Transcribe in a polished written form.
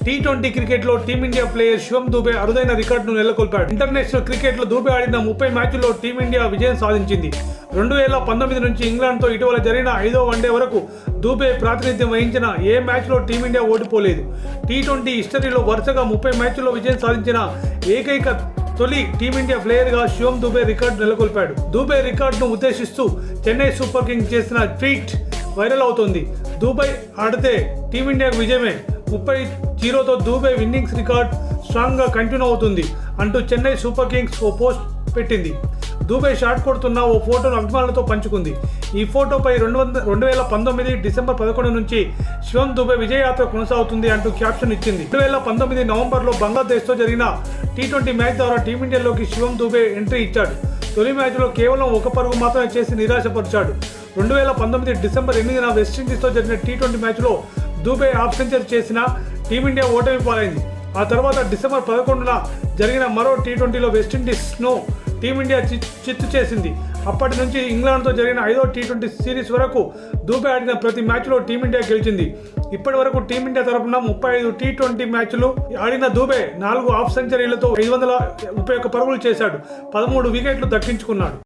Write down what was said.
T20 cricket లో team India player శివం దూబే అరుదైన రికార్డును నెలకొల్పాడు. ఇంటర్నేషనల్ క్రికెట్ లో దూబే ఆడిన 30 మ్యాచ్ల్లో టీమిండియా విజయం సాధించింది. 2019 నుంచి ఇంగ్లాండ్ తో ఇటీవల జరిగిన 5వ వన్డే వరకు దూబే ప్రాతినిధ్యం వహించిన ఏ మ్యాచ్ లో టీమిండియా ఓడిపోలేదు. టీ20 హిస్టరీలో వరుసగా 30 మ్యాచ్ల్లో విజయం సాధించిన ఏకైక తొలి టీమిండియా ప్లేయర్ గా శివం దూబే రికార్డు నెలకొల్పాడు. దూబే రికార్డును ఉద్దేశిస్తూ చెన్నై సూపర్ కింగ్స్ చేసిన ట్వీట్ వైరల్ అవుతోంది. దూబే ఆడితే టీమిండియాకు విజయమే, 30-0తో దూబే ఇన్నింగ్స్ రికార్డ్ స్ట్రాంగ్ గా కంటిన్యూ అవుతుంది అంటూ చెన్నై సూపర్ కింగ్స్ ఓ పోస్ట్ పెట్టింది. దూబే షాట్ కొడుతున్న ఓ ఫోటోను అభిమానులతో పంచుకుంది. ఈ ఫోటోపై 2019 డిసెంబర్ 11 నుంచి శివం దూబే విజయయాత్ర కొనసాగుతుంది అంటూ క్యాప్షన్ ఇచ్చింది. 2019 నవంబర్లో బంగ్లాదేశ్తో జరిగిన టీ20 మ్యాచ్ ద్వారా టీమిండియాలోకి శివం దూబే ఎంట్రీ ఇచ్చాడు. తొలి మ్యాచ్లో కేవలం 1 పరుగు మాత్రమే చేసి నిరాశపరిచాడు. 2019 డిసెంబర్ 8న వెస్టిండీస్తో జరిగిన టీ20 మ్యాచ్లో దూబే హాఫ్ సెంచరీ చేసిన టీమిండియా ఓటమి పాలైంది. ఆ తర్వాత డిసెంబర్ 11న జరిగిన మరో టీ20లో వెస్టిండీస్ను టీమిండియా చిత్తు చేసింది. అప్పటి నుంచి ఇంగ్లాండ్తో జరిగిన 5వ టీ20 సిరీస్ వరకు దూబే ఆడిన ప్రతి మ్యాచ్లో టీమిండియా గెలిచింది. ఇప్పటి వరకు టీమిండియా తరఫున 35 టీ20 మ్యాచ్లు ఆడిన దూబే 4 హాఫ్ సెంచరీలతో 531 పరుగులు చేశాడు, 13 వికెట్లు దక్కించుకున్నాడు.